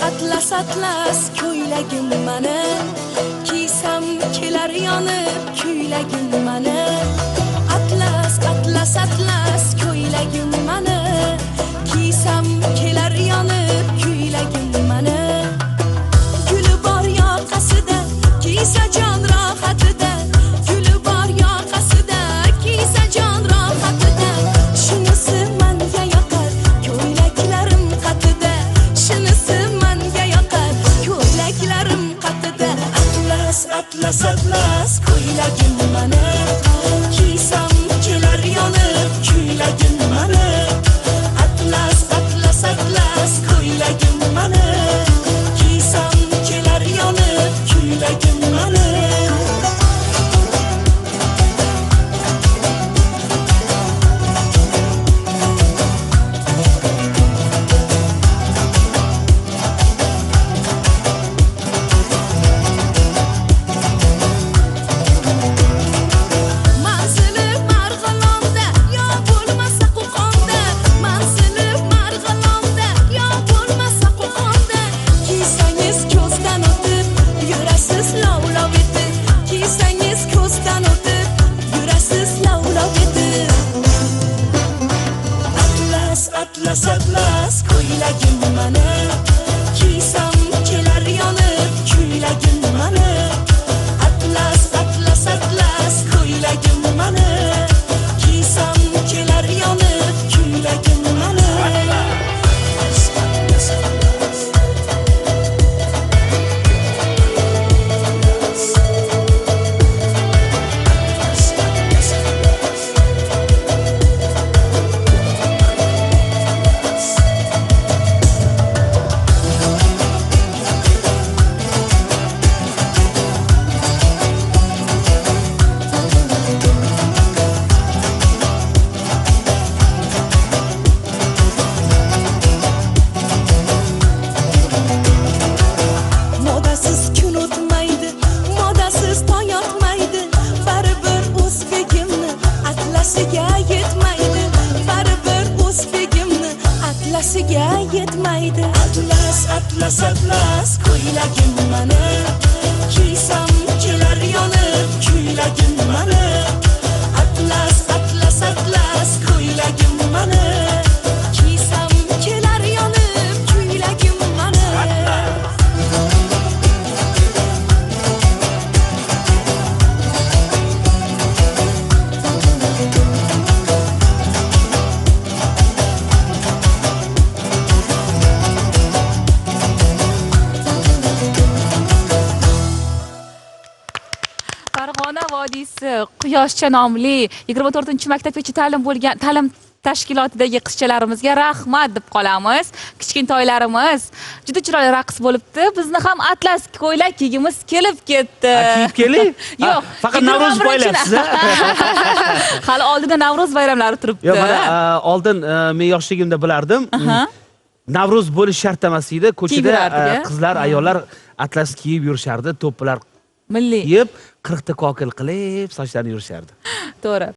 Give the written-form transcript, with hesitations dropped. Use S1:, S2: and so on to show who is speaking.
S1: atlas atlas ko'ylagim mani, kiysam kelar yonib ko'ylagim mani. Atlas atlas atlas ko'ylagim mani, kiysam kelar yonib ko'ylagim mani. Guli bor yoqasida kiysa jon rohatida, guli bor yoqasida kiysa jon rohatida. Shunisi menga yoqar ko'ylaklarim qatida, shunisi menga yoqar ko'ylaklarim qatida. Atlas atlas atlas ko'ylagim mani, kiysam kelar yonib ko'ylagim mani. Atlas atlas atlas ko'ylagim mani, kiysam kelar yonib ko'ylagim mani. Manzili Marg'ilonda, yo bo'lmasa Qo'qonda. Manzili Marg'ilonda, yo bo'lmasa Qo'qonda. Kiysangiz ko'zdan o'tib, yurasiz lovlov etib. Kiysangiz ko'zdan o'tib, yurasiz lovlov etib. Atlas atlas atlas ko'ylagim mani, kiysam kelar yonib ko'ylagim mani. Atlas atlas atlas ko'ylagim mani, kiysam kelar yonib ko'ylagim mani. Modasiz kun o'tmaydi, modasiz tong otmaydi. Baribir o'zbegimni atlasiga yetmaydi. Baribir o'zbegimni atlasiga yetmaydi. Atlas atlas atlas ko'ylagim mani, kiysam kelar yonib ko'ylagim mani. Atlas atlas atlas ko'ylagim mani, kiysam kelar yonib ko'ylagim mani.
S2: Farg'ona vodiysi Quyoshcha nomli 24-maktabgacha ta'lim tashkilotidagi qizchalarimizga rahmat deb qolamiz. Kichkintoylarimiz juda chiroyli raqs bo'libdi. Bizni ham atlas ko'ylak kiygimiz kelib ketdi.
S3: Kiyib keling.
S2: Yo'q,
S3: Faqat Navro'z poylayapsiz.
S2: Hali oldinda Navro'z bayramlari turibdi.
S3: Yo'q, mana oldin men yoshligimda bilardim. Navro'z bo'lish shart emas edi. Ko'chada qizlar, ayollar atlas kiyib yurishardi, to'plar
S2: Milliy.
S3: kiyib, 40 ta kokil qilib, sochlarini yurishardi.
S2: To'g'ri.